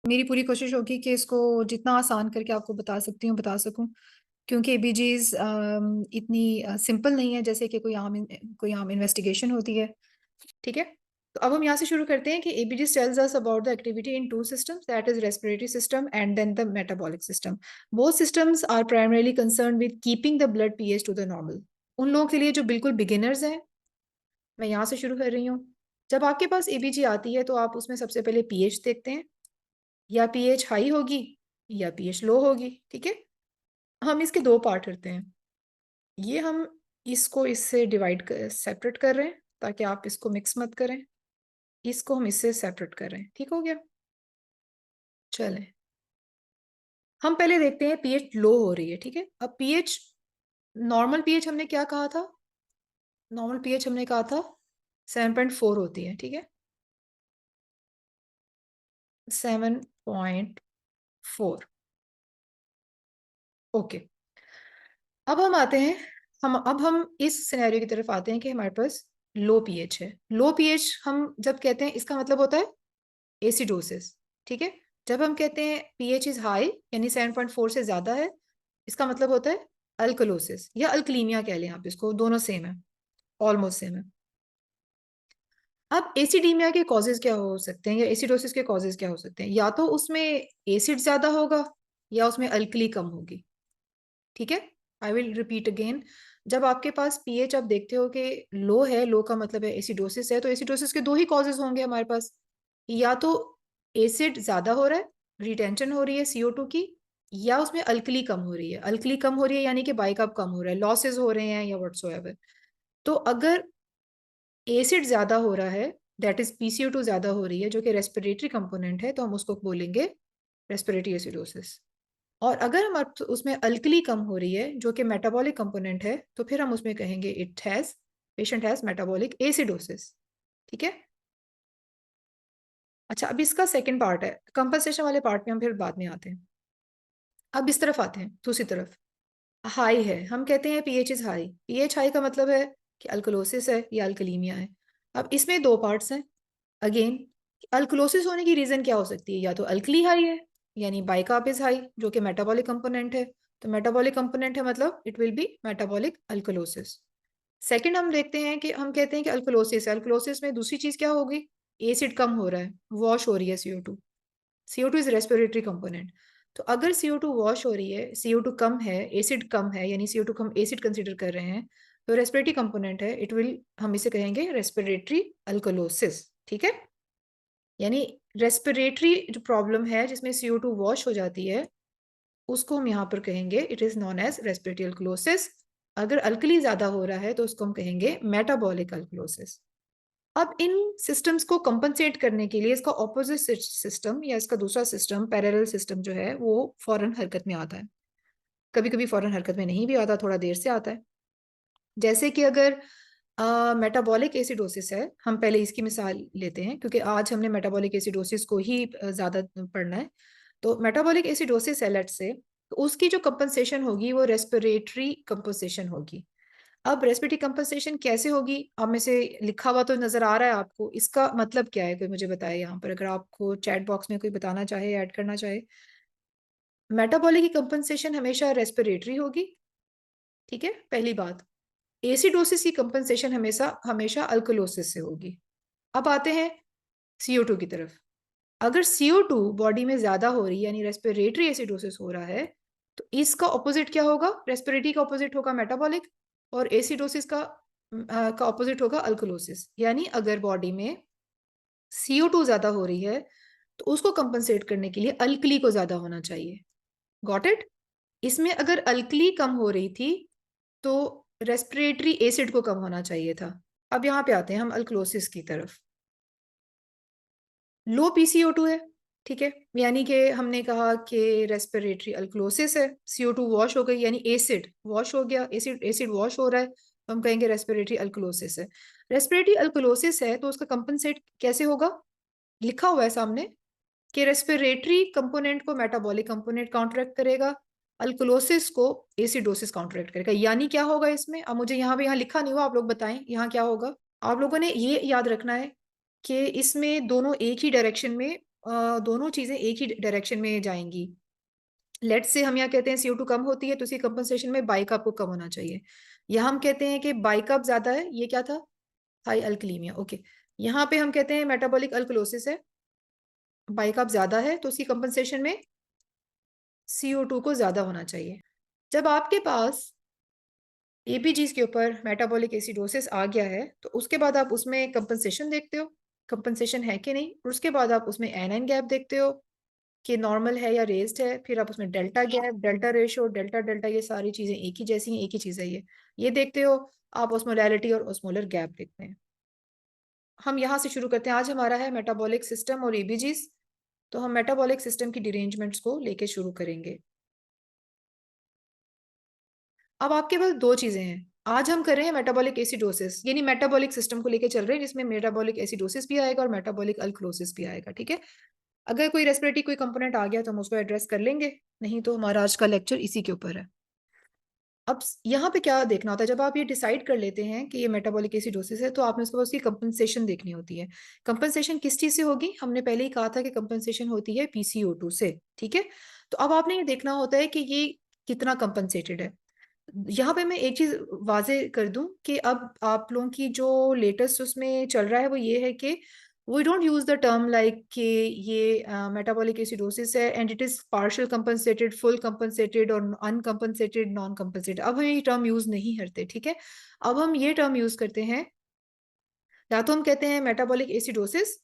मेरी पूरी कोशिश होगी कि इसको जितना आसान करके आपको बता सकती हूँ बता सकूं, क्योंकि एबीजीज इतनी सिंपल नहीं है जैसे कि कोई आम इन्वेस्टिगेशन होती है। ठीक है, तो अब हम यहाँ से शुरू करते हैं कि ABGs tells us about the activity in two systems, that is respiratory system and then the metabolic system. Both systems are primarily concern with keeping the blood pH to the normal. उन लोगों के लिए जो बिल्कुल beginners हैं, मैं यहाँ से शुरू कर रही हूँ। जब आपके पास एबीजी आती है तो आप उसमें सबसे पहले पीएच देखते हैं, या पीएच हाई होगी या पीएच लो होगी। ठीक है, हम इसके दो पार्ट करते हैं। ये हम इसको इससे डिवाइड सेपरेट कर रहे हैं ताकि आप इसको मिक्स मत करें। इसको हम इससे सेपरेट कर रहे हैं, ठीक हो गया। चलें, हम पहले देखते हैं पीएच लो हो रही है। ठीक है, अब पीएच नॉर्मल पीएच हमने क्या कहा था? नॉर्मल पीएच हमने कहा था 7.4 होती है। ठीक है, 7.4। ओके, अब हम इस सिनेरियो की तरफ आते हैं कि हमारे पास लो पीएच है। लो पीएच हम जब कहते हैं इसका मतलब होता है एसिडोसिस। ठीक है, जब हम कहते हैं पीएच इज हाई यानी 7.4 से ज्यादा है, इसका मतलब होता है अल्कलोसिस या अल्कलीमिया कह लें आप इसको, दोनों सेम है, ऑलमोस्ट सेम है। अब एसिडीमिया के कॉजेज क्या हो सकते हैं या एसिडोसिस के कॉजेज क्या हो सकते हैं? या तो उसमें एसिड ज्यादा होगा या उसमें अल्कली कम होगी। ठीक है, आई विल रिपीट अगेन। जब आपके पास पीएच आप देखते हो कि लो है, लो का मतलब है एसिडोसिस है, तो एसिडोसिस के दो ही कॉजेज होंगे हमारे पास। या तो एसिड ज्यादा हो रहा है, रिटेंशन हो रही है CO2 की, या उसमें अल्कली कम हो रही है। अल्कली कम हो रही है यानी कि बाइकअप कम हो रहा है, लॉसेज हो रहे हैं या व्हाटसोएवर। तो अगर एसिड ज्यादा हो रहा है, दैट इज PCO2 ज्यादा हो रही है जो कि रेस्पिरेटरी कंपोनेंट है, तो हम उसको बोलेंगे रेस्पिरेटरी एसिडोसिस। और अगर हम उसमें अल्कली कम हो रही है जो कि मेटाबॉलिक कंपोनेंट है, तो फिर हम उसमें कहेंगे पेशेंट हैज मेटाबॉलिक एसिडोसिस। ठीक है, अच्छा, अब इसका सेकंड पार्ट है, कंपनसेशन वाले पार्ट में हम फिर बाद में आते हैं। अब इस तरफ आते हैं, दूसरी तरफ। हाई है, हम कहते हैं pH is high. PH high का मतलब है कि अल्कलोसिस है या अल्कलीमिया है। अब इसमें दो पार्ट्स हैं अगेन। अल्कलोसिस होने की रीजन क्या हो सकती है? या तो अल्कली हाई है यानी बाइकार्ब इज हाई जो कि मेटाबॉलिक कंपोनेंट है, तो मेटाबॉलिक कंपोनेंट है मतलब it will be metabolic alkalosis. Second हम देखते हैं कि हम कहते हैं कि अल्कलोसिस है। अल्कलोसिस में दूसरी चीज क्या होगी? एसिड कम हो रहा है, वॉश हो रही है CO2। CO2 is respiratory component. तो अगर CO2 वॉश हो रही है, CO2 कम है, एसिड कम है, यानी CO2 को हम एसिड कंसिडर कर रहे हैं, तो रेस्पिरेटरी कंपोनेंट है, इट विल, हम इसे कहेंगे रेस्पिरेटरी अल्कलोसिस। ठीक है, यानी रेस्पिरेटरी जो प्रॉब्लम है जिसमें CO2 वॉश हो जाती है, उसको हम यहाँ पर कहेंगे it is known as respiratory alkalosis. अगर अल्कली ज्यादा हो रहा है तो उसको हम कहेंगे मेटाबॉलिक अल्कलोसिस। अब इन सिस्टम्स को कंपनसेट करने के लिए इसका ऑपोजिट सिस्टम या इसका दूसरा सिस्टम पैरेलल सिस्टम जो है वो फौरन हरकत में आता है। कभी कभी फौरन हरकत में नहीं भी आता, थोड़ा देर से आता है। जैसे कि अगर मेटाबॉलिक एसिडोसिस है, हम पहले इसकी मिसाल लेते हैं क्योंकि आज हमने मेटाबॉलिक एसिडोसिस को ही ज्यादा पढ़ना है। तो मेटाबॉलिक एसिडोसिस है लेट्स से, तो उसकी जो कंपनसेशन होगी वो रेस्पिरेटरी कंपनसेशन होगी। अब रेस्पिरेटरी कंपनसेशन कैसे होगी? अब में से लिखा हुआ तो नजर आ रहा है आपको, इसका मतलब क्या है? कोई मुझे बताए यहाँ पर, अगर आपको चैट बॉक्स में कोई बताना चाहे, ऐड करना चाहे। मेटाबॉलिक की कंपनसेशन हमेशा रेस्पिरेटरी होगी। ठीक है, पहली बात। एसिडोसिस की कंपनसेशन हमेशा हमेशा अल्कलोसिस से होगी। अब आते हैं CO2 की तरफ। अगर CO2 बॉडी में ज्यादा हो रही है यानी रेस्पिरेटरी एसिडोसिस हो रहा है, तो इसका ऑपोजिट क्या होगा? रेस्पिरेटरी का ऑपोजिट होगा मेटाबॉलिक, और एसिडोसिस का ऑपोजिट होगा अल्कलोसिस। यानी अगर बॉडी में CO2 ज्यादा हो रही है तो उसको कंपनसेट करने के लिए अल्कली को ज्यादा होना चाहिए। Got it? इसमें अगर अल्कली कम हो रही थी तो रेस्पिरेटरी एसिड को कम होना चाहिए था। अब यहाँ पे आते हैं हम अल्कलोसिस की तरफ। लो PCO2 है, ठीक है, यानी कि हमने कहा कि रेस्पिरेटरी अल्कलोसिस है, CO2 वॉश हो गई यानी एसिड वॉश हो गया, एसिड एसिड वॉश हो रहा है, तो हम कहेंगे रेस्पिरेटरी अल्कलोसिस है। रेस्पिरेटरी अल्कलोसिस है तो उसका कंपनसेट कैसे होगा? लिखा हुआ है सामने कि रेस्पिरेटरी कंपोनेंट को मेटाबॉलिक कंपोनेंट काउंटरैक्ट करेगा, अल्कलोसिस को एसिडोसिस काउंटरैक्ट करेगा। यानी क्या होगा इसमें? अब मुझे यहाँ लिखा नहीं हुआ, आप लोग बताएं यहाँ क्या होगा। आप लोगों ने ये याद रखना है कि इसमें दोनों एक ही डायरेक्शन में दोनों चीजें एक ही डायरेक्शन में जाएंगी। लेट्स से हम यहाँ कहते हैं CO2 कम होती है तो उसी कंपनसेशन में बाइकअप को कम होना चाहिए। यहाँ हम कहते हैं कि बाइकअप ज्यादा है, ये क्या था, हाई अल्कलीमिया। ओके, यहाँ पे हम कहते हैं मेटाबॉलिक अल्कलोसिस है, बाइकअप ज्यादा है तो उसकी कंपनसेशन में CO2 को ज्यादा होना चाहिए। जब आपके पास APGs के ऊपर मेटाबॉलिक एसिडोसिस आ गया है तो उसके बाद आप उसमें कंपनसेशन देखते हो, कंपनसेशन है कि नहीं, और उसके बाद आप उसमें एनाइन गैप देखते हो कि नॉर्मल है या रेज्ड है, फिर आप उसमें delta gap, delta ratio, delta delta, ये सारी चीजें एक ही जैसी हैं, एक ही चीज है ये देखते हो। आप ऑस्मोलैरिटी और ऑस्मोलर गैप देखते हैं। हम यहाँ से शुरू करते हैं। आज हमारा है मेटाबॉलिक सिस्टम और ABGs, तो हम मेटाबॉलिक सिस्टम की डिरेंजमेंट्स को लेके शुरू करेंगे। अब आपके पास दो चीजें हैं, आज हम कर रहे हैं मेटाबॉलिक एसिडोसिस, यानी मेटाबॉलिक सिस्टम को लेके चल रहे हैं, जिसमें मेटाबॉलिक एसिडोसिस भी आएगा और मेटाबॉलिक अल्कलोसिस भी आएगा, ठीक है। अगर कोई रेस्पिरेटरी कोई कंपोनेंट आ गया तो हम उसको एड्रेस कर लेंगे, नहीं तो हमारा आज का लेक्चर इसी के ऊपर है। अब यहाँ पे क्या देखना होता है, जब आप ये डिसाइड कर लेते हैं कि ये मेटाबॉलिक एसिडोसिस है तो आपने उसके बाद उसकी कंपनसेशन देखनी होती है। कंपनसेशन किस चीज से होगी, हमने पहले ही कहा था कि कंपनसेशन होती है PCO2 से, ठीक है। तो अब आपने ये देखना होता है कि ये कितना कंपनसेटेड है। यहाँ पे मैं एक चीज वाजे कर दूं कि अब आप लोगों की जो लेटेस्ट उसमें चल रहा है वो ये है कि we don't use the term like कि ये मेटाबॉलिक एसिडोसिस है and it is partial compensated, full compensated और अनकंपनसेटेड, नॉन कंपनसेटेड। अब हम ये टर्म यूज नहीं करते, ठीक है। अब हम ये टर्म यूज करते हैं, या तो हम कहते हैं metabolic acidosis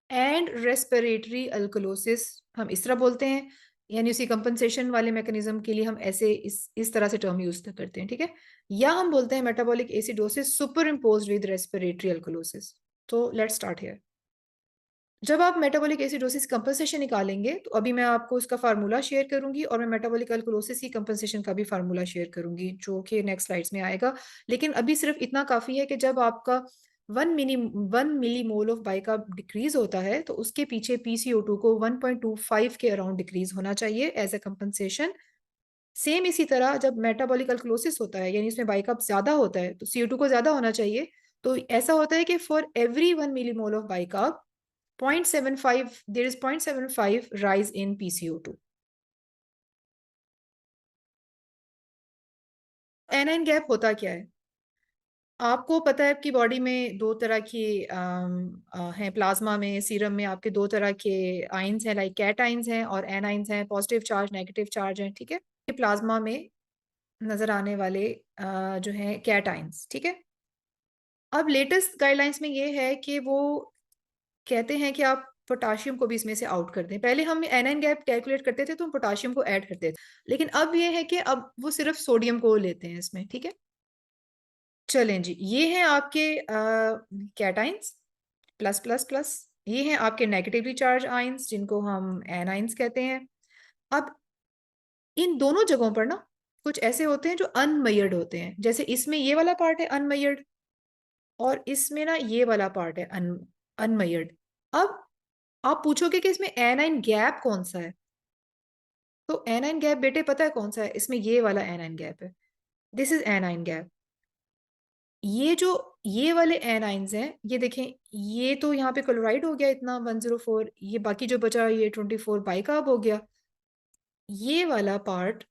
and respiratory alkalosis, हम इस तरह बोलते हैं, यानी उसी कंपनसेशन वाले मैकेनिज्म के लिए हम ऐसे इस तरह से टर्म यूज करते हैं, ठीक है। या हम बोलते हैं metabolic acidosis super imposed with respiratory alkalosis. तो लेट्स स्टार्ट हियर। जब आप मेटाबॉलिक एसिडोसिस कंपनसेशन निकालेंगे तो अभी मैं आपको उसका फार्मूला शेयर करूंगी और मैं मेटाबॉलिक अल्कलोसिस की कंपनसेशन का भी फार्मूला शेयर करूंगी जो कि नेक्स्ट स्लाइड्स में आएगा। लेकिन अभी सिर्फ इतना काफी है कि जब आपका 1 मिली मोल ऑफ बाइकार्ब डिक्रीज होता है तो उसके पीछे PCO2 को 1.25 के अराउंड डिक्रीज होना चाहिए एज ए कंपनसेशन। सेम इसी तरह जब मेटाबॉलिक अल्कलोसिस होता है, यानी इसमें बाइकार्ब ज्यादा होता है तो CO2 को ज्यादा होना चाहिए। तो ऐसा होता है कि for every 1 millimole of bicarb 0.75, there is 0.75 rise in PCO2। Anion gap होता क्या है, आपको पता है आपकी बॉडी में दो तरह की हैं, प्लाज्मा में, सीरम में आपके दो तरह के आइंस हैं, लाइक कैट आइंस हैं और एनाइंस हैं, पॉजिटिव चार्ज नेगेटिव चार्ज हैं, ठीक है। ये प्लाज्मा में नजर आने वाले जो हैं कैट आइंस, ठीक है। अब लेटेस्ट गाइडलाइंस में ये है कि वो कहते हैं कि आप पोटाशियम को भी इसमें से आउट कर दें। पहले हम एनाइन गैप कैलकुलेट करते थे तो हम पोटाशियम को ऐड करते थे, लेकिन अब ये है कि अब वो सिर्फ सोडियम को लेते हैं इसमें, ठीक है। चलें जी, ये हैं आपके कैटाइंस, प्लस प्लस प्लस, ये हैं आपके नेगेटिवली चार्ज आइंस जिनको हम एनाइंस कहते हैं। अब इन दोनों जगहों पर ना कुछ ऐसे होते हैं जो अनमेयर्ड होते हैं, जैसे इसमें ये वाला पार्ट है अनमेयर्ड और इसमें ना ये वाला पार्ट है अनमेयर्ड। अब आप पूछोगे कि इसमें एनाइन गैप कौन सा है, तो एनाइन गैप बेटे पता है कौन सा है, इसमें ये वाला एनाइन गैप है, दिस इज एनाइन गैप। ये जो ये वाले एनाइंस हैं, ये देखें, ये तो यहाँ पे क्लोराइड हो गया इतना 104, ये बाकी जो बचा ये 24 बाइकार्ब हो गया। ये वाला पार्ट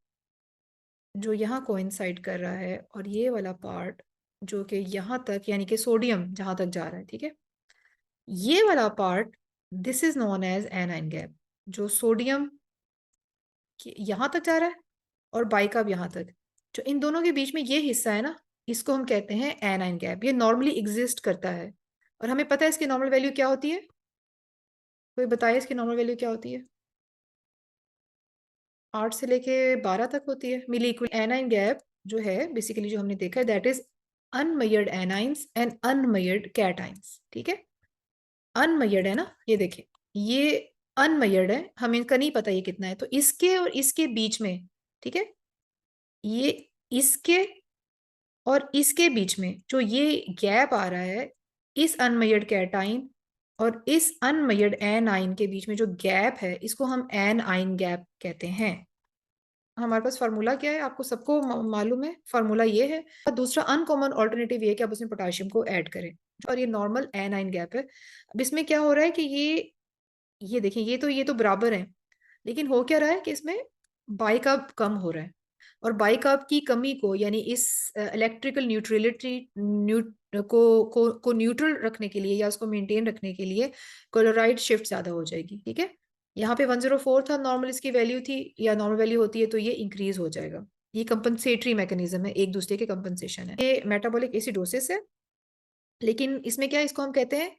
जो यहाँ कोइंसाइड कर रहा है और ये वाला पार्ट जो कि यहाँ तक, यानी कि सोडियम जहां तक जा रहा है, ठीक है, ये वाला part this is known as anion gap. जो सोडियम यहाँ तक जा रहा है और बाइकार्ब यहाँ तक, जो इन दोनों के बीच में ये हिस्सा है ना, इसको हम कहते हैं एनाइन गैप। ये नॉर्मली एग्जिस्ट करता है और हमें पता है इसकी नॉर्मल वैल्यू क्या होती है, कोई बताए इसकी नॉर्मल वैल्यू क्या होती है। 8 से लेके 12 तक होती है मिली इक्वल। एनाइन गैप जो है बेसिकली जो हमने देखा है that is unmeasured anions and unmeasured cations, ठीक है। अनमेयर्ड है ना, ये देखें, ये अनमेयर्ड है, हमें इनका नहीं पता ये कितना है, तो इसके और इसके बीच में, ठीक है, ये इसके और इसके बीच में जो ये गैप आ रहा है, इस अनमेयर्ड कैटाइन और इस अनमेयर्ड एनाइन के बीच में जो गैप है, इसको हम एनाइन गैप कहते हैं। हमारे पास फार्मूला क्या है, आपको सबको मालूम है, फार्मूला ये है। और दूसरा अनकॉमन ऑल्टरनेटिव ये कि आप उसमें पोटाशियम को ऐड करें, और ये नॉर्मल एनाइन गैप है। अब इसमें क्या हो रहा है कि ये देखिए, ये तो बराबर है, लेकिन हो क्या रहा है कि इसमें बाइकार्ब कम हो रहा है। और बाइकार्ब की कमी को, यानी इस इलेक्ट्रिकल न्यूट्रलिटी को न्यूट्रल रखने के लिए या उसको मेंटेन रखने के लिए क्लोराइड शिफ्ट ज्यादा हो जाएगी। ठीक है, यहाँ पे 104 था नॉर्मल इसकी वैल्यू थी, या नॉर्मल वैल्यू होती है, तो ये इंक्रीज हो जाएगा। ये कंपनसेटरी मैकेनिज्म है, एक दूसरे के कंपनसेशन है। ये मेटाबॉलिक एसिडोसिस है, लेकिन इसमें क्या है, इसको हम कहते हैं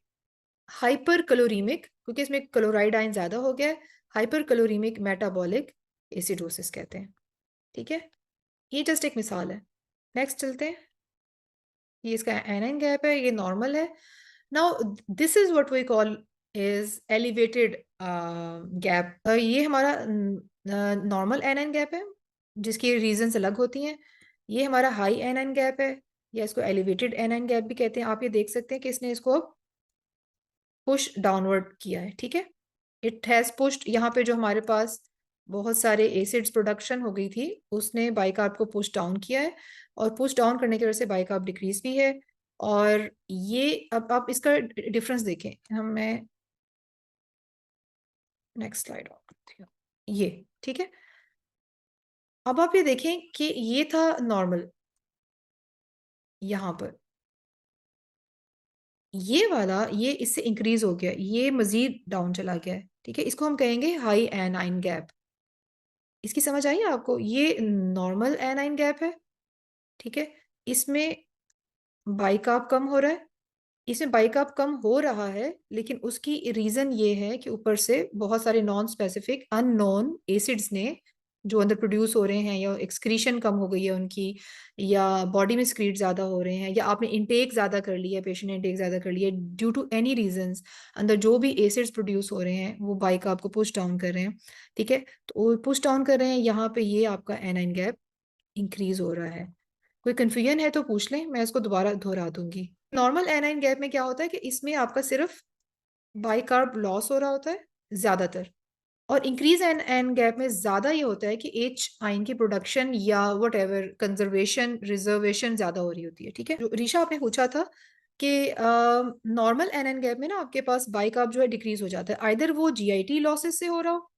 हाइपर क्लोरीमिक, क्योंकि इसमें क्लोराइड आयन ज्यादा हो गया है। हाइपर क्लोरीमिक मेटाबॉलिक एसिडोसिस कहते हैं। ठीक है, ये जस्ट एक मिसाल है। नेक्स्ट चलते हैं। ये इसका एनाइन गैप है, ये नॉर्मल है। Now this is what we call is elevated gap. ये हमारा नॉर्मल एनाइन गैप है, जिसकी रीजंस अलग होती हैं। ये हमारा हाई एनाइन गैप है, या इसको एलिवेटेड एनाइन गैप भी कहते हैं। आप ये देख सकते हैं कि इसने इसको पुश डाउनवर्ड किया है। ठीक है, इट हैज पुश्ड, यहाँ पे जो हमारे पास बहुत सारे एसिड्स प्रोडक्शन हो गई थी, उसने बाइकार्ब को पुश डाउन किया है, और पुश डाउन करने की वजह से बाइकार्ब डिक्रीज भी है। और ये, अब आप इसका डिफरेंस देखें, हम मैं नेक्स्ट स्लाइड ये। ठीक है, अब आप ये देखें कि ये था नॉर्मल यहाँ पर, ये वाला ये इससे इंक्रीज हो गया, ये मजीद डाउन चला गया है। ठीक है, इसको हम कहेंगे हाई एनाइन गैप। इसकी समझ आई है आपको? ये नॉर्मल एनाइन गैप है। ठीक है, इसमें बाइकार्ब कम हो रहा है, इसमें बाइकार्ब कम हो रहा है, लेकिन उसकी रीजन ये है कि ऊपर से बहुत सारे नॉन स्पेसिफिक अननोन एसिड्स ने जो अंदर प्रोड्यूस हो रहे हैं, या एक्सक्रीशन कम हो गई है उनकी, या बॉडी में स्क्रीट ज्यादा हो रहे हैं, या आपने इंटेक ज्यादा कर लिया, पेशेंट ने इंटेक ज्यादा कर लिया, ड्यू टू एनी रीजंस अंदर जो भी एसिड्स प्रोड्यूस हो रहे हैं वो बाइकार्ब को पुश डाउन कर रहे हैं। ठीक है, तो वो पुश डाउन कर रहे हैं, यहाँ पे ये आपका एनाइन गैप इंक्रीज हो रहा है। कोई कंफ्यूजन है तो पूछ लें, मैं इसको दोबारा दोहरा दूंगी। नॉर्मल एनाइन गैप में क्या होता है कि इसमें आपका सिर्फ बाइकार्ब लॉस हो रहा होता है ज्यादातर, और इंक्रीज एन एन गैप में ज्यादा ये होता है कि एच आयन की प्रोडक्शन या वट एवर कंजर्वेशन रिजर्वेशन ज्यादा हो रही होती है। ठीक है, जो ऋषा आपने पूछा था कि नॉर्मल एन एन गैप में ना आपके पास बाइकार्ब जो है डिक्रीज हो जाता है, आइदर वो जीआईटी लॉसेस से हो रहा हो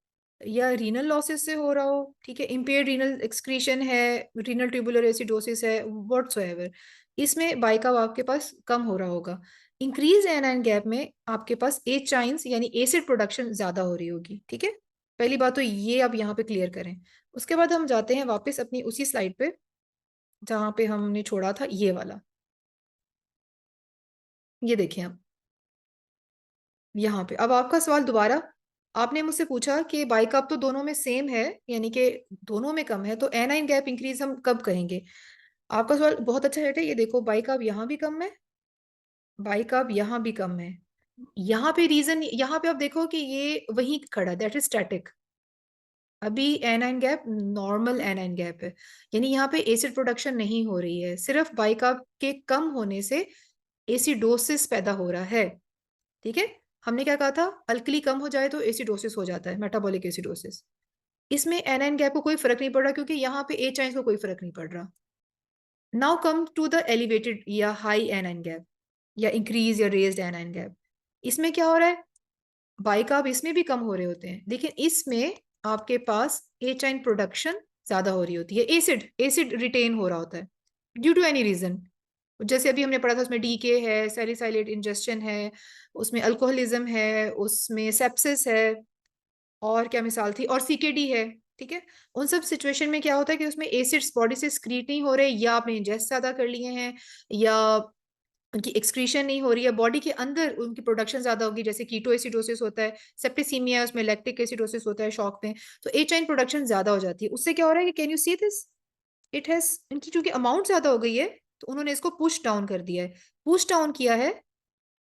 या रीनल लॉसेस से हो रहा हो। ठीक है, इम्पेयर्ड रीनल एक्सक्रीशन है, रीनल ट्यूबुलर एसिडोसिस है, व्हाटसोएवर, इसमें बाइकार्ब आपके पास कम हो रहा होगा। इंक्रीज एनाइन गैप में आपके पास एच आइंस यानी एसिड प्रोडक्शन ज्यादा हो रही होगी। ठीक है, पहली बात तो ये आप यहाँ पे क्लियर करें। उसके बाद हम जाते हैं वापस अपनी उसी स्लाइड पे जहाँ पे हमने छोड़ा था, ये वाला। ये देखें आप यहाँ पे, अब आपका सवाल दोबारा, आपने मुझसे पूछा कि बाइकार्ब तो दोनों में सेम है, यानी कि दोनों में कम है, तो एनाइन गैप इंक्रीज हम कब कहेंगे? आपका सवाल बहुत अच्छा है। ये देखो, बाइकार्ब यहाँ भी कम है, बाइकार्ब यहाँ भी कम है। यहाँ पे रीजन, यहाँ पे आप देखो कि ये वही खड़ा, दैट इज स्टैटिक। अभी anion gap normal anion gap है, यानी यहाँ पे एसिड प्रोडक्शन नहीं हो रही है, सिर्फ बाइकार्ब के कम होने से एसिडोसिस पैदा हो रहा है। ठीक है, हमने क्या कहा था, अल्कली कम हो जाए तो एसिडोसिस हो जाता है, मेटाबॉलिक एसिडोसिस। इसमें एनाइन गैप को कोई फर्क नहीं पड़ रहा, क्योंकि यहाँ पे एच आइंस को कोई फर्क नहीं पड़ रहा। Now come to the elevated या हाई एनाइन गैप, या इंक्रीज या रेज्ड एनाइन गैप। इसमें क्या हो रहा है, बाइकार्ब इसमें भी कम हो रहे होते हैं, लेकिन इसमें आपके पास एच आइन प्रोडक्शन ज्यादा हो रही होती है, एसिड एसिड रिटेन हो रहा होता है ड्यू टू एनी रीजन। जैसे अभी हमने पढ़ा था, उसमें डीके है, सैलिसाइलेट इंजेक्शन है, उसमें अल्कोहलिज्म है, उसमें सेप्सिस है, और क्या मिसाल थी, और सीकेडी है। ठीक है, उन सब सिचुएशन में क्या होता है कि उसमें एसिड्स बॉडी से स्क्रीट नहीं हो रहे, या आपने इंजेस्ट ज्यादा कर लिए हैं, या उनकी एक्सक्रीशन नहीं हो रही है, बॉडी के अंदर उनकी प्रोडक्शन ज्यादा होगी, जैसे कीटो एसिडोसिस होता है, सेप्टिसीमिया उसमें लैक्टिक एसिडोसिस होता है शॉक में, तो एच आइन प्रोडक्शन ज्यादा हो जाती है। उससे क्या हो रहा है कि can you see this, it has, इनकी चूंकि अमाउंट ज्यादा हो गई है, तो उन्होंने इसको पुश डाउन कर दिया है, पुश डाउन किया है,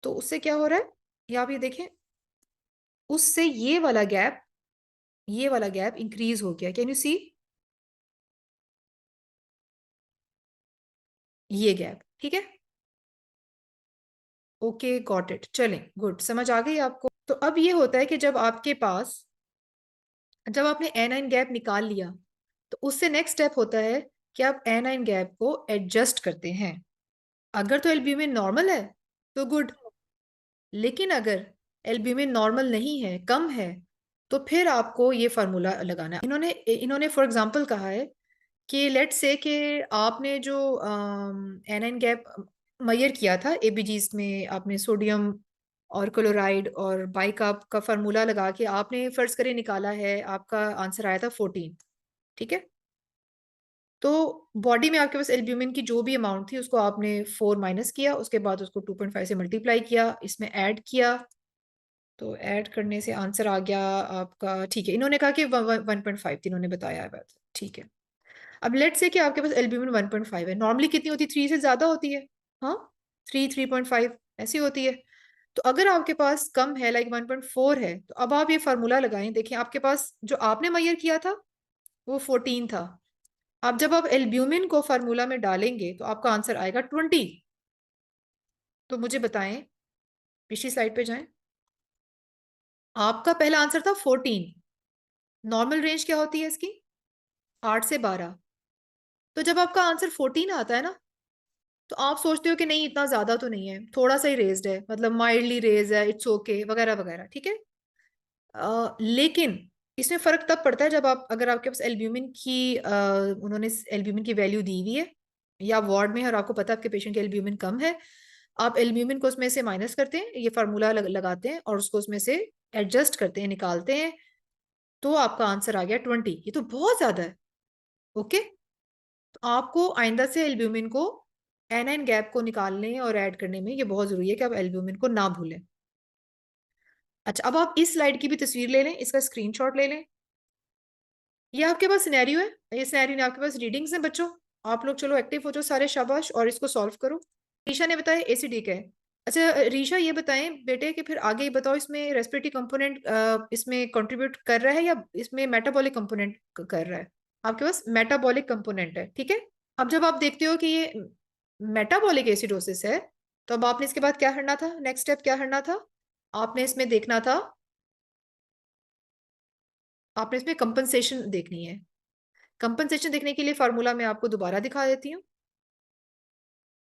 तो उससे क्या हो रहा है, या आप ये देखें, उससे ये वाला गैप इंक्रीज हो गया। कैन यू सी ये गैप? ठीक है, ओके गॉट इट, चलें, गुड, समझ आ गई आपको? तो अब ये होता है कि जब आपके पास, जब आपने एनाइन गैप निकाल लिया, तो उससे नेक्स्ट स्टेप होता है कि आप एनाइन गैप को एडजस्ट करते हैं। अगर तो एल्ब्यूमिन नॉर्मल है तो गुड, लेकिन अगर एल्ब्यूमिन नॉर्मल नहीं है, कम है, तो फिर आपको ये फार्मूला लगाना है। इन्होंने इन्होंने फॉर एग्जांपल कहा है कि लेट से कि आपने जो एनाइन गैप मेजर किया था एबीजीज में, आपने सोडियम और क्लोराइड और बाइकार्ब का फार्मूला लगा के आपने फर्ज करे निकाला है, आपका आंसर आया था 14। ठीक है, तो बॉडी में आपके पास एल्ब्यूमिन की जो भी अमाउंट थी उसको आपने 4 माइनस किया, उसके बाद उसको 2.5 से मल्टीप्लाई किया, इसमें ऐड किया, तो ऐड करने से आंसर आ गया आपका। ठीक है, इन्होंने कहा कि 1.5 इन्होंने बताया है बात। ठीक है, अब लेट से कि आपके पास एल्ब्यूमिन 1.5 है, नॉर्मली कितनी होती है, 3 से ज्यादा होती है। हाँ, 3, 3.5 ऐसी होती है। तो अगर आपके पास कम है, लाइक 1.4 है, तो अब आप ये फार्मूला लगाएं। देखिए आपके पास जो आपने मेजर किया था वो 14 था। अब जब आप एल्ब्यूमिन को फार्मूला में डालेंगे तो आपका आंसर आएगा 20। तो मुझे बताएं, पिछली स्लाइड पे जाएं। आपका पहला आंसर था 14, नॉर्मल रेंज क्या होती है इसकी, 8 से 12। तो जब आपका आंसर 14 आता है ना, तो आप सोचते हो कि नहीं इतना ज्यादा तो नहीं है, थोड़ा सा ही रेज्ड है, मतलब माइल्डली रेज है, इट्स ओके वगैरह वगैरह। ठीक है, लेकिन इसमें फर्क तब पड़ता है जब आप, अगर आपके पास एल्ब्यूमिन की उन्होंने एल्ब्यूमिन की वैल्यू दी हुई है या वार्ड में है और आपको पता है आपके पेशेंट की एल्ब्यूमिन कम है, आप एल्ब्यूमिन को उसमें से माइनस करते हैं, ये फार्मूला लगाते हैं और उसको उसमें से एडजस्ट करते हैं, निकालते हैं, तो आपका आंसर आ गया 20। ये तो बहुत ज्यादा है। ओके, तो आपको आइंदा से एल्ब्यूमिन को एनाइन गैप को निकालने और ऐड करने में ये बहुत जरूरी है कि आप एल्ब्यूमिन को ना भूलें। अच्छा, अब आप इस स्लाइड की भी तस्वीर ले लें, इसका स्क्रीनशॉट ले लें। ये आपके पास सिनेरियो है, ये सिनेरियो नहीं, आपके पास रीडिंग्स हैं बच्चों। आप लोग चलो एक्टिव हो जाओ सारे, शाबाश, और इसको सॉल्व करो। रीशा ने बताया एसिडी का है। अच्छा रीशा, ये बताएं बेटे कि फिर आगे बताओ, इसमें रेस्पिरेटरी कंपोनेंट इसमें कंट्रीब्यूट कर रहा है या इसमें मेटाबॉलिक कंपोनेंट कर रहा है। आपके पास मेटाबॉलिक कंपोनेंट है। ठीक है, अब जब आप देखते हो कि ये मेटाबॉलिक एसिडोसिस है, तो अब आपने इसके बाद क्या करना था, नेक्स्ट स्टेप क्या करना था, आपने इसमें देखना था, आपने इसमें कंपनसेशन देखनी है। कंपनसेशन देखने के लिए फार्मूला मैं आपको दोबारा दिखा देती हूँ।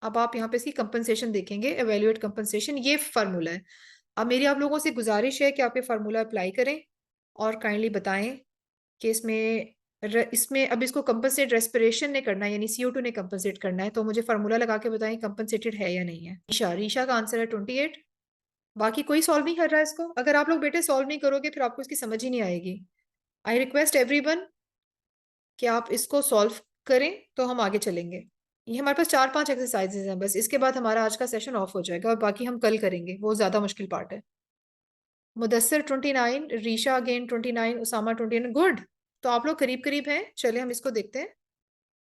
अब आप यहाँ पे इसकी कंपनसेशन देखेंगे, एवेल्युएट कंपनसेशन, ये फार्मूला है। अब मेरी आप लोगों से गुजारिश है कि आप ये फार्मूला अप्लाई करें और काइंडली बताएं कि इसमें अब इसको कंपनसेट रेस्पिरेशन ने करना है, यानी CO2 ने कंपनसेट करना है, तो मुझे फार्मूला लगा के बताएं कंपनसेटेड है या नहीं है। ईशा, रीशा का आंसर है 28। बाकी कोई सॉल्व नहीं कर रहा है इसको। अगर आप लोग बेटे सॉल्व नहीं करोगे फिर आपको इसकी समझ ही नहीं आएगी। आई रिक्वेस्ट एवरीवन कि आप इसको सॉल्व करें तो हम आगे चलेंगे। ये हमारे पास 4-5 एक्सरसाइजेज हैं बस, इसके बाद हमारा आज का सेशन ऑफ हो जाएगा और बाकी हम कल करेंगे, वो ज्यादा मुश्किल पार्ट है। Mudassir 29, Reesha again 29, Usama 29, good. तो आप लोग करीब करीब हैं, चले हम इसको देखते हैं।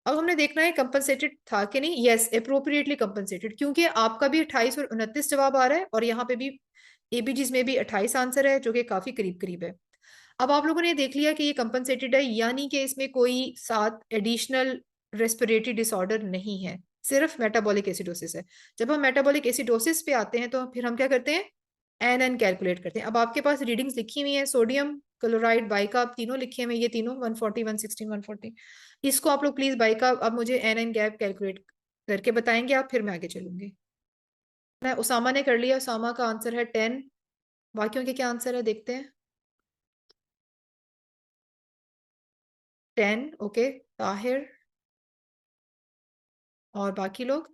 अब हमने देखना है कंपनसेटेड था कि नहीं। यस, अप्रोप्रिएटली कंपनसेटेड, क्योंकि आपका भी 28 और 29 जवाब आ रहा है और यहाँ पे भी एबीजीज में भी 28 आंसर है, जो कि काफी करीब करीब है। अब आप लोगों ने देख लिया कि ये कंपनसेटेड है, यानी कि इसमें कोई साथ एडिशनल रेस्पिरेटरी डिसऑर्डर नहीं है, सिर्फ मेटाबॉलिक एसिडोसिस है। जब हम मेटाबॉलिक एसिडोसिस पे आते हैं तो फिर हम क्या करते हैं, एन कैलकुलेट करते हैं। अब आपके पास रीडिंग्स लिखी हुई है, सोडियम क्लोराइड बाइकार्ब तीनों लिखे हुए, ये तीनों 140, 116, 140। इसको आप लोग प्लीज बाइकार्ब, अब मुझे एन गैप कैलकुलेट करके बताएंगे आप, फिर मैं आगे चलूंगी। मैं उसामा ने कर लिया, उसामा का आंसर है 10। बाकियों के क्या आंसर है देखते हैं। 10, ओके। ताहिर और बाकी लोग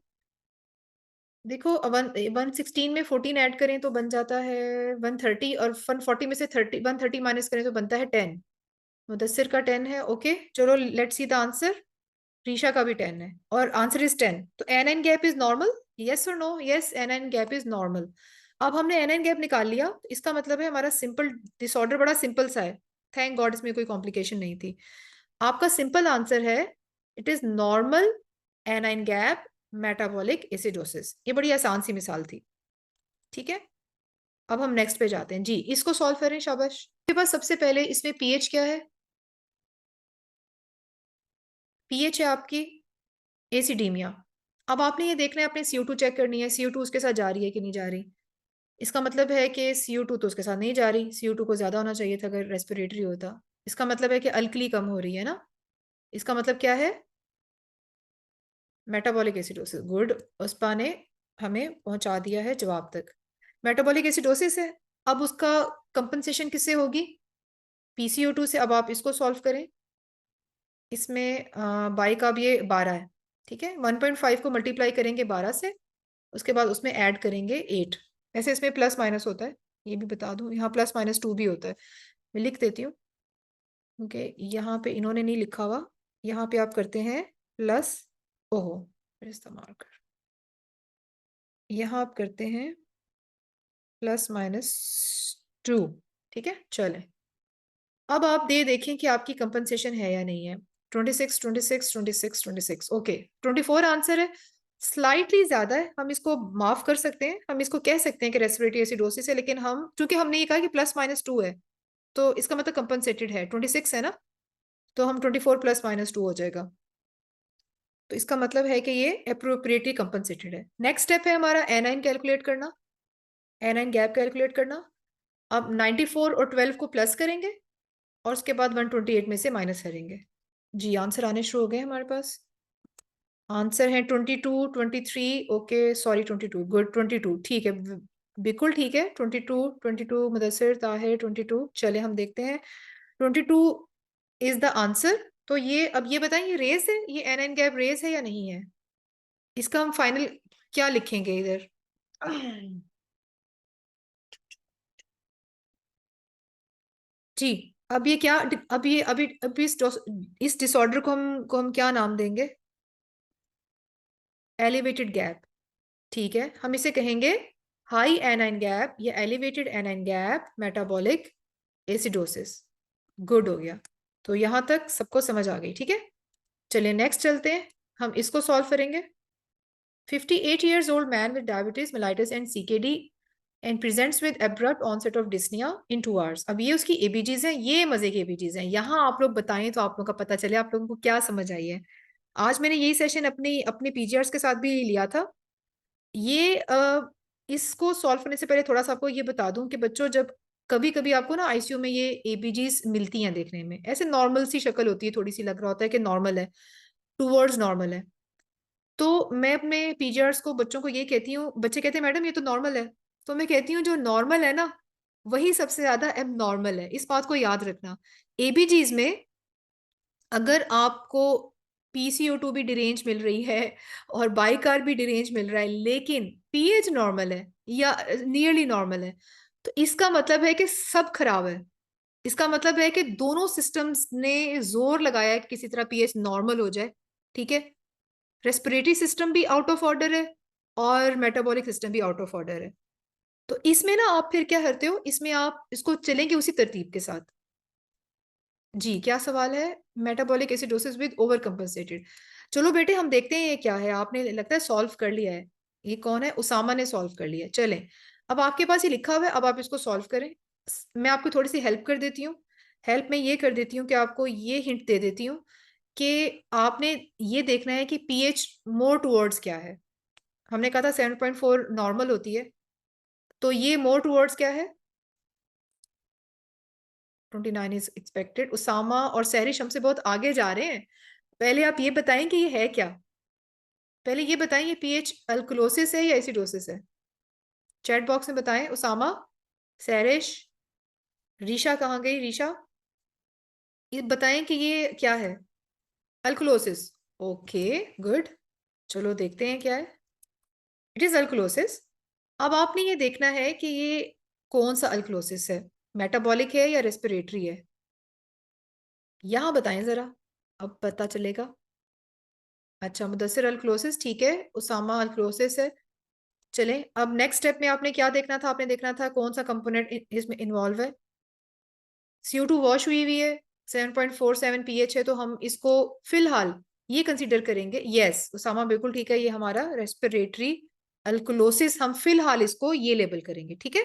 देखो, 116 में 14 ऐड करें तो बन जाता है 130, और 140 में से 130 माइनस करें तो बनता है 10। मुदस्सिर का 10 है, ओके चलो let's see the answer. Reesha का भी 10 है और आंसर इज 10। तो anion gap is normal, yes और no, yes anion gap is normal. अब हमने एन एन गैप निकाल लिया, तो इसका मतलब है हमारा सिंपल डिसऑर्डर बड़ा सिंपल सा है, थैंक गॉड इसमें कोई कॉम्प्लिकेशन नहीं थी। आपका सिंपल आंसर है, it is normal anion gap metabolic acidosis. ये बड़ी आसान सी मिसाल थी। ठीक है, अब हम नेक्स्ट पे जाते हैं जी, इसको सॉल्व करें, शाबाश। आपके पास सबसे पहले इसमें पीएच क्या है, पीएच है आपकी एसिडीमिया। अब आपने ये देखना है, अपने CO2 चेक करनी है, CO2 उसके साथ जा रही है कि नहीं जा रही। इसका मतलब है कि CO2 तो उसके साथ नहीं जा रही, CO2 को ज्यादा होना चाहिए था अगर रेस्पिरेटरी होता। इसका मतलब है कि अल्कली कम हो रही है ना, इसका मतलब क्या है, मेटाबॉलिक एसिडोसिस। गुड, उस्पा ने हमें पहुंचा दिया है जवाब तक, मेटाबॉलिक एसिडोसिस है। अब उसका कंपनसेशन किससे होगी? PCO2 से। अब आप इसको सॉल्व करें। इसमें बाई का अब ये 12 है, ठीक है। 1.5 को मल्टीप्लाई करेंगे 12 से, उसके बाद उसमें ऐड करेंगे 8। वैसे इसमें प्लस माइनस होता है, ये भी बता दूं, यहाँ +-2 भी होता है। मैं लिख देती हूँ, ओके। यहाँ पे इन्होंने नहीं लिखा हुआ, यहाँ पे आप करते हैं प्लस, ओहो फिर इस्तेमाल कर, यहाँ आप करते हैं +-2, ठीक है। चले, अब आप दे देखें कि आपकी कंपनसेशन है या नहीं है। 26, 26, 26, 26, ओके। 24 आंसर है, स्लाइटली ज्यादा है, हम इसको माफ कर सकते हैं, हम इसको कह सकते हैं कि रेस्पिरेटरी एसिडोसिस है, लेकिन हम चूंकि हमने ये कहा कि +-2 है, तो इसका मतलब कंपनसेटेड है। 26 है ना, तो हम 24 +-2 हो जाएगा, तो इसका मतलब है कि ये अप्रोप्रिएटली कंपनसेटेड है। नेक्स्ट स्टेप है हमारा एनाइन कैलकुलेट करना, एनाइन गैप कैलकुलेट करना। अब 94 और 12 को प्लस करेंगे और उसके बाद 128 में से माइनस करेंगे। जी आंसर आने शुरू हो गए हमारे पास। आंसर है 22, 23, ओके सॉरी 22, गुड 22, ठीक है, बिल्कुल ठीक है। 22, 22 मुदस्सिर ताहिर 22। चले हम देखते हैं, 22 इज द आंसर। तो ये अब ये बताएं, ये रेस है, ये एनाइन गैप रेस है या नहीं है? इसका हम फाइनल क्या लिखेंगे इधर? जी, अब ये क्या, अब ये अभी इस डिसऑर्डर को हम क्या नाम देंगे? एलिवेटेड गैप, ठीक है। हम इसे कहेंगे हाई एनाइन गैप या elevated A9 gap metabolic acidosis. Good हो गया, तो यहां तक सबको समझ आ गई, ठीक है। चलिए नेक्स्ट चलते हैं, हम इसको सॉल्व करेंगे। 58 years old man with diabetes mellitus and CKD and presents with abrupt onset of dyspnea in 2 hours। अब ये उसकी एबीजीज हैं, ये मजे की एबीजीज हैं। यहाँ आप लोग बताएं तो आप लोगों का पता चले आप लोगों को क्या समझ आई है। आज मैंने यही सेशन अपनी अपने पीजीआर्स के साथ भी लिया था। ये इसको सॉल्व करने से पहले थोड़ा सा आपको ये बता दूं कि बच्चों, जब कभी कभी आपको ना आईसीयू में ये एबीजीज मिलती हैं, देखने में ऐसे नॉर्मल सी शक्ल होती है, थोड़ी सी लग रहा होता है कि नॉर्मल है, टूवर्ड्स नॉर्मल है, तो मैं अपने पीजीआर्स को, बच्चों को ये कहती हूँ, बच्चे कहते हैं मैडम ये तो नॉर्मल है, तो मैं कहती हूँ जो नॉर्मल है ना वही सबसे ज्यादा एब नॉर्मल है, इस बात को याद रखना। एबीजीज में अगर आपको PCO2 भी डिरेंज मिल रही है और बाइकार भी डिरेंज मिल रहा है, लेकिन पीएच नॉर्मल है या नियरली नॉर्मल है, तो इसका मतलब है कि सब खराब है। इसका मतलब है कि दोनों सिस्टम्स ने जोर लगाया है कि किसी तरह पीएच नॉर्मल हो जाए, ठीक है। रेस्पिरेटरी सिस्टम भी आउट ऑफ ऑर्डर है और मेटाबॉलिक सिस्टम भी आउट ऑफ ऑर्डर है। तो इसमें ना आप फिर क्या करते हो, इसमें आप इसको चलेंगे उसी तरतीब के साथ। जी क्या सवाल है? Metabolic acidosis with over compensated. चलो बेटे हम देखते हैं ये क्या है, आपने लगता है सॉल्व कर लिया है। ये कौन है? उसामा ने सॉल्व कर लिया है। चलें, अब आपके पास ये लिखा हुआ है, अब आप इसको सॉल्व करें। मैं आपको थोड़ी सी हेल्प कर देती हूँ। हेल्प में ये कर देती हूँ कि आपको ये हिंट दे देती हूँ कि आपने ये देखना है कि पीएच मोर टूवर्ड्स क्या है। हमने कहा था 7.4 नॉर्मल होती है, तो ये मोर टूवर्ड्स क्या है? 29 इज एक्सपेक्टेड। उसामा और सहरिश हमसे बहुत आगे जा रहे हैं। पहले आप ये बताएं कि ये है क्या, पहले ये बताएं ये पीएच अल्कलोसिस है या एसिडोसिस है? चैट बॉक्स में बताएं। उसामा, सहरिश, रीशा कहाँ गई? रीशा, ये बताएं कि ये क्या है? Alkalosis, okay good. चलो देखते हैं क्या है। It is alkalosis. अब आपने ये देखना है कि ये कौन सा अल्कलोसिस है, मेटाबॉलिक है या रेस्पिरेटरी है, यहां बताएं जरा, अब पता चलेगा। अच्छा मुदस्सिर अल्कलोसिस, ठीक है। उसामा अल्कलोसिस है। चलें, अब नेक्स्ट स्टेप में आपने क्या देखना था? आपने देखना था कौन सा कंपोनेंट इसमें इन्वॉल्व है। CO2 वॉश हुई हुई है, 7.47 pH है, तो हम इसको फिलहाल ये कंसीडर करेंगे। यस उसामा बिल्कुल ठीक है, ये हमारा रेस्पिरेटरी अल्कलोसिस, हम फिलहाल इसको ये लेबल करेंगे, ठीक है।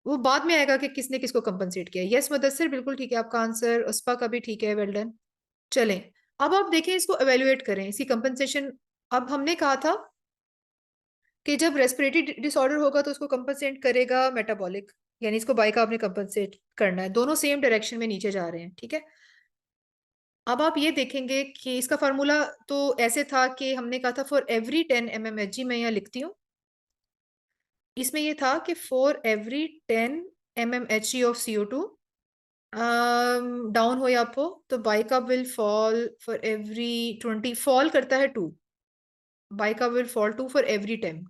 वो बाद में आएगा कि किसने किसको कंपनसेट किया। यस मुदस्सिर बिल्कुल ठीक है आपका आंसर, उस्पा का भी ठीक है, वेल डन। चलें, अब आप देखें, इसको एवेल्युएट करें, इसकी कंपनसेशन। अब हमने कहा था कि जब रेस्पिरेटरी डिसऑर्डर होगा तो उसको कंपनसेट करेगा मेटाबॉलिक, यानी इसको बाइकार्ब ने कंपनसेट करना है, दोनों सेम डायरेक्शन में नीचे जा रहे हैं, ठीक है। अब आप ये देखेंगे कि इसका फार्मूला तो ऐसे था कि हमने कहा था फॉर एवरी 10 mmHg, मैं यहाँ लिखती हूँ, इसमें ये था कि for every 10 mmHg of CO2 down हो या अप हो, तो bicarb will fall for every 20, fall करता है 2, bicarb will fall 2 for every 10।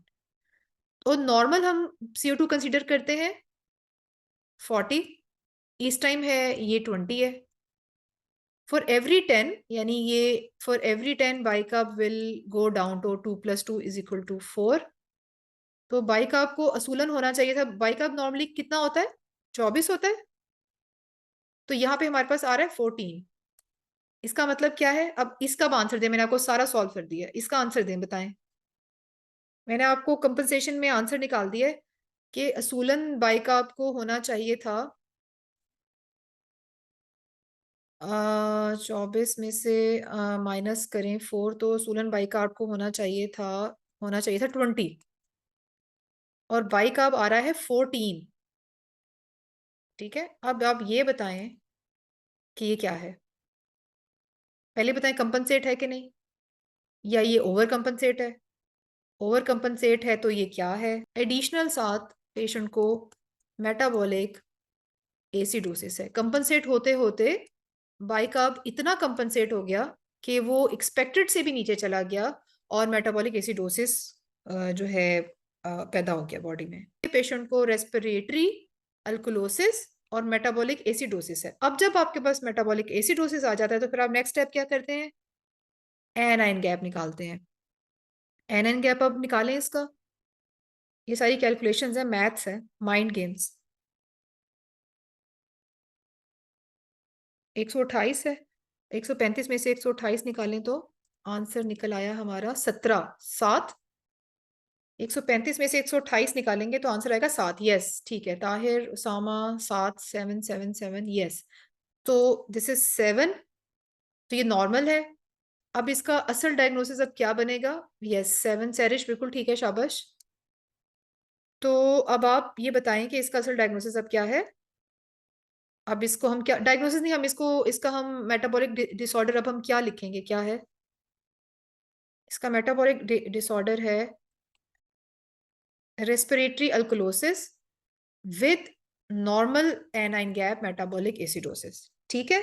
तो नॉर्मल हम CO2 कंसीडर करते हैं 40, इस टाइम है ये 20 है। फॉर एवरी 10 यानी ये for every 10 bicarb will go down to 2 + 2 = 4। तो बाइकार्ब को असूलन होना चाहिए था, बाइकार्ब नॉर्मली कितना होता है, 24 होता है, तो यहाँ पे हमारे पास आ रहा है 14। इसका मतलब क्या है, अब इसका आंसर दे, मैंने आपको सारा सॉल्व कर दिया, इसका आंसर दें, बताएं। मैंने आपको कंपनसेशन में आंसर निकाल दिया है कि असूलन बाइकार्ब को होना चाहिए था 24 में से माइनस करें 4, तो असूलन बाइकार्ब को होना चाहिए था 20, और बाइकार्ब आ रहा है 14। ठीक है, अब आप ये बताएं कि ये क्या है, पहले बताएं कंपनसेट है कि नहीं, या ये ओवर कंपनसेट है। ओवर कंपनसेट है तो ये क्या है, एडिशनल 7 पेशेंट को मेटाबॉलिक एसिडोसिस है। कंपनसेट होते होते बाइकार्ब इतना कंपनसेट हो गया कि वो एक्सपेक्टेड से भी नीचे चला गया, और मेटाबॉलिक एसिडोसिस जो है पैदा हो गया बॉडी में। पेशेंट को रेस्पिरेटरी अल्कुलोसिस और मेटाबॉलिक एसिडोसिस है। अब जब आपके पास मेटाबॉलिक एसिडोसिस आ जाता है तो फिर आप नेक्स्ट स्टेप क्या करते हैं, एनाइन गैप निकालते हैं। एनाइन गैप अब निकालें इसका, ये सारी कैलकुलेशंस है, मैथ्स है, माइंड गेम्स। 128 है, 135 में से 128 निकालें तो आंसर निकल आया हमारा 17, 7। 135 में से 128 निकालेंगे तो आंसर आएगा 7। यस ठीक है, ताहिर उसामा 7, 7, 7, 7, यस। तो दिस इज 7, तो ये नॉर्मल है। अब इसका असल डायग्नोसिस अब क्या बनेगा, यस 7 सैरिश, बिल्कुल ठीक है, शाबाश। तो अब आप ये बताएं कि इसका असल डायग्नोसिस अब क्या है। अब इसको हम क्या, डायग्नोसिस नहीं, हम इसका हम मेटाबॉलिक डिसऑर्डर अब हम क्या लिखेंगे, क्या है इसका मेटाबॉलिक डिसऑर्डर है respiratory alkalosis with normal anion gap metabolic acidosis. ठीक है,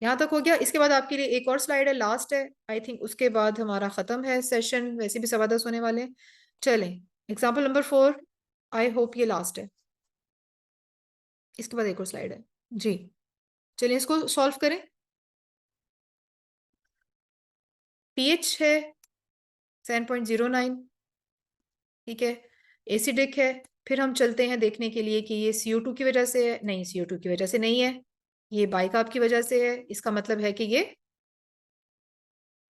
यहां तक हो गया। इसके बाद आपके लिए एक और स्लाइड है, लास्ट है आई थिंक, उसके बाद हमारा खत्म है सेशन, वैसे भी 10:15 होने वाले हैं। चलें, एग्जाम्पल नंबर 4, आई होप ये लास्ट है, इसके बाद एक और स्लाइड है जी। चलिए इसको सॉल्व करें। पीएच है 7.09, ठीक है, एसिडिक है। फिर हम चलते हैं देखने के लिए कि ये CO2 की वजह से है, नहीं CO2 की वजह से नहीं है, ये बाइकार्ब की वजह से है। इसका मतलब है कि ये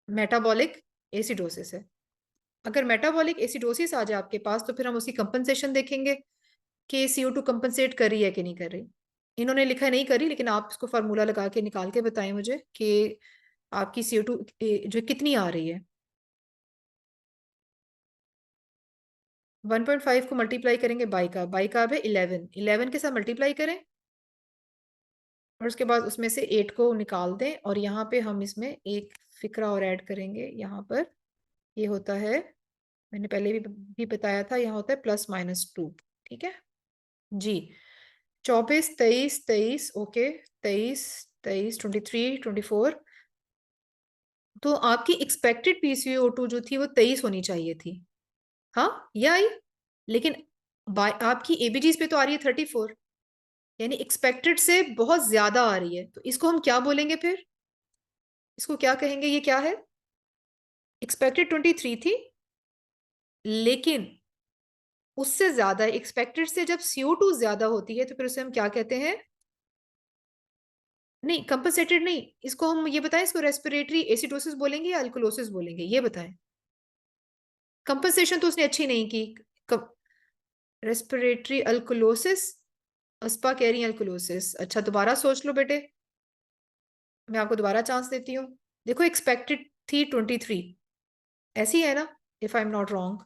मेटाबॉलिक एसिडोसिस है। अगर मेटाबॉलिक एसिडोसिस आ जाए आपके पास तो फिर हम उसकी कंपनसेशन देखेंगे कि CO2 कंपनसेट कर रही है कि नहीं कर रही। इन्होंने लिखा नहीं करी, लेकिन आप इसको फार्मूला लगा के निकाल के बताएं मुझे कि आपकी CO2 जो कितनी आ रही है। 1.5 को मल्टीप्लाई करेंगे बाइकार्ब है 11, 11 के साथ मल्टीप्लाई करें, और उसके बाद उसमें से 8 को निकाल दें, और यहाँ पे हम इसमें एक फिक्रा और ऐड करेंगे। यहाँ पर ये होता है, मैंने पहले भी बताया था, यहाँ होता है +-2। ठीक है जी, 24, 23, 23, ओके, 23, 23, 23, 24। तो आपकी एक्सपेक्टेड PCO2 जो थी वो 23 होनी चाहिए थी, हाँ ये आई, लेकिन आपकी ABGs पे तो आ रही है 34, यानी एक्सपेक्टेड से बहुत ज्यादा आ रही है। तो इसको हम क्या बोलेंगे फिर, इसको क्या कहेंगे, ये क्या है, एक्सपेक्टेड 23 थी, लेकिन उससे ज्यादा एक्सपेक्टेड से जब CO2 ज्यादा होती है तो फिर उसे हम क्या कहते हैं, नहीं कंपनसेटेड नहीं, इसको हम ये बताएं, इसको रेस्पिरेटरी एसिडोसिस बोलेंगे या अल्कोलोसिस बोलेंगे, ये बताएं। कंपनसेशन तो उसने अच्छी नहीं की, रेस्पिरेटरी अल्कोलोसिस, अस्पा कह रही है अल्कोलोसिस। अच्छा दोबारा सोच लो बेटे, मैं आपको दोबारा चांस देती हूँ। देखो एक्सपेक्टेड थी 23, ऐसी है ना, if I am not wrong,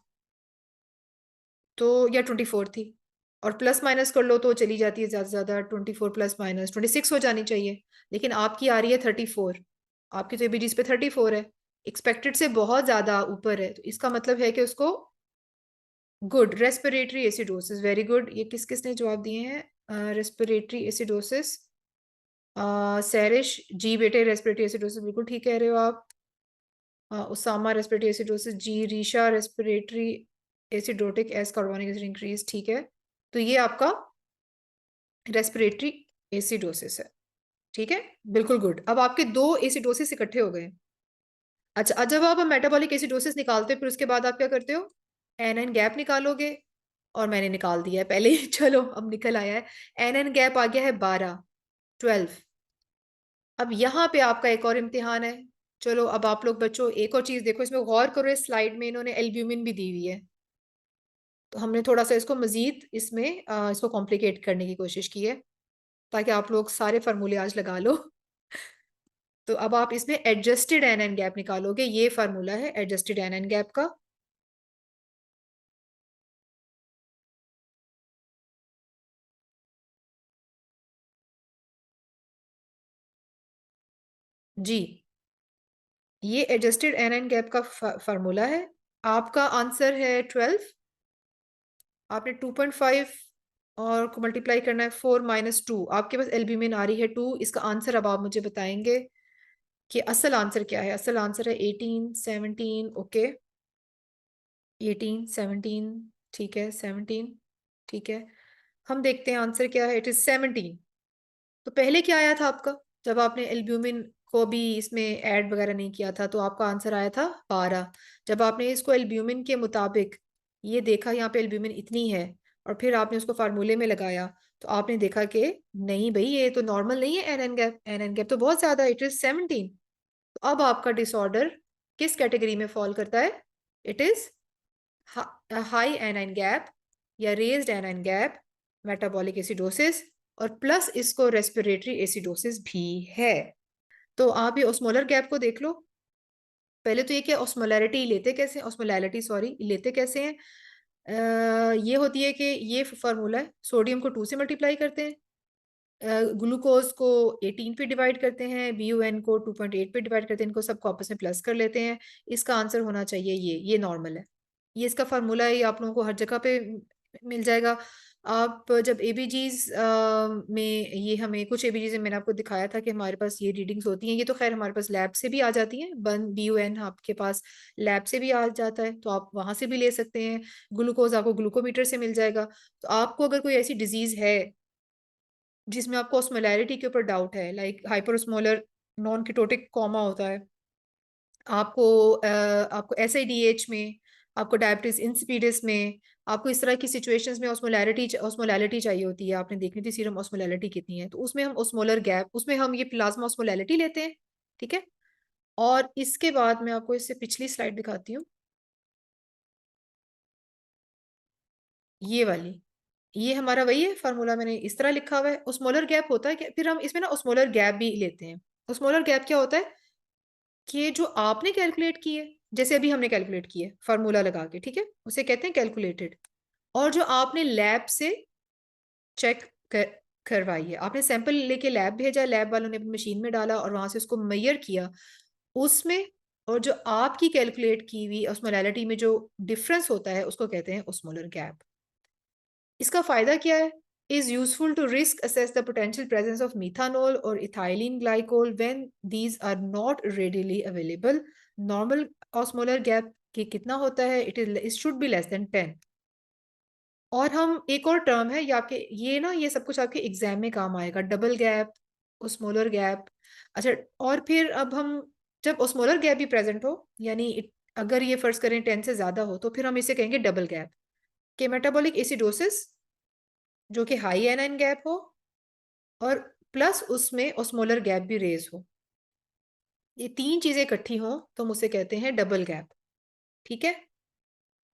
तो या 24 थी, और प्लस माइनस कर लो तो चली जाती है ज्यादा से ज्यादा 24 ± 26 हो जानी चाहिए, लेकिन आपकी आ रही है 34। आपकी तो ABGs पे 34 है, एक्सपेक्टेड से बहुत ज्यादा ऊपर है, तो इसका मतलब है कि उसको good respiratory acidosis, very good. ये किस किसने जवाब दिए हैं, रेस्पिरेटरी एसिडोसिस, सैरिश जी बेटे, रेस्पिरेटरी एसिडोसिस बिल्कुल ठीक कह रहे हो आप। उसामा रेस्पिरेटरी एसिडोसिस जी, Reesha respiratory acidotic as carbonic acid increase, ठीक है। तो ये आपका रेस्पिरेटरी एसिडोसिस है, ठीक है, बिल्कुल गुड। अब आपके दो एसिडोसिस इकट्ठे हो गए। अच्छा, अब जब आप मेटाबॉलिक एसिडोसिस निकालते हो फिर उसके बाद आप क्या करते हो, एन गैप निकालोगे, और मैंने निकाल दिया है पहले ही चलो अब निकल आया है, एन गैप आ गया है 12, 12। अब यहाँ पे आपका एक और इम्तिहान है। चलो अब आप लोग बच्चों एक और चीज देखो, इसमें गौर करो, इस स्लाइड में इन्होंने एल्ब्यूमिन भी दी हुई है, तो हमने थोड़ा सा इसको मजीद इसमें इसको कॉम्प्लिकेट करने की कोशिश की है, ताकि आप लोग सारे फार्मूले आज लगा लो। तो अब आप इसमें एडजस्टेड एन गैप निकालोगे, ये फार्मूला है एडजस्टेड एन गैप का। जी, ये एडजस्टेड एन गैप का फार्मूला है। आपका आंसर है 12। आपने 2.5 और को मल्टीप्लाई करना है 4 - 2, आपके पास एल्ब्यूमिन आ रही है 2। इसका आंसर अब आप मुझे बताएंगे कि असल आंसर क्या है। असल आंसर है 18, 17, ओके, 18, 17, ठीक है, 17, ठीक है। हम देखते हैं आंसर क्या है, इट इज 17। तो पहले क्या आया था आपका, जब आपने एल्ब्यूमिन को भी इसमें ऐड वगैरह नहीं किया था, तो आपका आंसर आया था 12। जब आपने इसको एल्ब्यूमिन के मुताबिक ये देखा यहाँ पे एल्ब्यूमिन इतनी है, और फिर आपने उसको फार्मूले में लगाया, तो आपने देखा कि नहीं भाई ये तो नॉर्मल नहीं है, एन एन गैप तो बहुत ज्यादा है, इट इज 17। तो अब आपका डिसऑर्डर किस कैटेगरी में फॉल करता है, it is high anion gap या raised anion gap, metabolic acidosis, और प्लस इसको रेस्पिरेटरी एसिडोसिस भी है। तो आप ये ऑस्मोलर गैप को देख लो। पहले तो ये क्या, ऑस्मोलैरिटी लेते कैसे, ऑस्मोलैरिटी सॉरी लेते कैसे हैं, ये होती है कि ये फार्मूला है, सोडियम को 2 से मल्टीप्लाई करते हैं, ग्लूकोज को 18 पे डिवाइड करते हैं, BUN को 2.8 पे डिवाइड करते हैं, इनको सबको आपस में प्लस कर लेते हैं। इसका आंसर होना चाहिए ये नॉर्मल है। ये इसका फार्मूला है, ये आप लोगों को हर जगह पे मिल जाएगा। आप जब एबीजीज में, ये हमें कुछ एबीजीज में मैंने आपको दिखाया था कि हमारे पास ये रीडिंग्स होती हैं, ये तो खैर हमारे पास लैब से भी आ जाती हैं, BUN आपके पास लैब से भी आ जाता है, तो आप वहां से भी ले सकते हैं। ग्लूकोज आपको ग्लूकोमीटर से मिल जाएगा। तो आपको अगर कोई ऐसी डिजीज है जिसमें आपको ऑस्मोलैरिटी के ऊपर डाउट है, लाइक हाइपरओस्मोलर नॉन कीटोटिक कोमा होता है, आपको आपको SIDH में, आपको डायबिटीज इंसिपिडिस में, आपको इस तरह की सिचुएशंस में ऑस्मोलैरिटी चाहिए होती है, आपने देखनी थी सीरम ऑस्मोलैरिटी कितनी है, तो उसमें हम ऑस्मोलर गैप, उसमें हम ये प्लाज्मा ऑस्मोलैरिटी लेते हैं, ठीक है। और इसके बाद मैं आपको इससे पिछली स्लाइड दिखाती हूँ, ये वाली, ये हमारा वही है फार्मूला, मैंने इस तरह लिखा हुआ है। ओस्मोलर गैप होता है कि फिर हम इसमें ना ओस्मोलर गैप भी लेते हैं। ओस्मोलर गैप क्या होता है कि जो आपने कैलकुलेट की है, जैसे अभी हमने कैलकुलेट की है फार्मूला लगा के, ठीक है, उसे कहते हैं कैलकुलेटेड। और जो आपने लैब से चेक करवाई है, आपने सैंपल लेके लैब भेजा, लैब वालों ने अपनी मशीन में डाला और वहां से उसको मेजर किया, उसमें और जो आपकी कैलकुलेट की हुई ऑस्मोलैरिटी में जो डिफरेंस होता है उसको कहते हैं ओस्मोलर गैप। इसका फायदा क्या है, is useful to risk assess the potential presence of methanol or ethylene glycol when these are not readily available. Normal osmolar gap के कितना होता है, it should be less than 10। और हम एक और टर्म है ये आपके, ये ना ये सब कुछ आपके एग्जाम में काम आएगा, डबल गैप, ओस्मोलर गैप। अच्छा, और फिर अब हम जब ओस्मोलर गैप भी प्रेजेंट हो, यानी अगर ये फर्ज करें 10 से ज्यादा हो, तो फिर हम इसे कहेंगे डबल गैप, के मेटाबॉलिक एसिडोसिस जो कि हाई एनाइन गैप हो, और प्लस उसमें ओस्मोलर गैप भी रेज हो, ये तीन चीजें इकट्ठी हो तो हम उसे कहते हैं डबल गैप, ठीक है।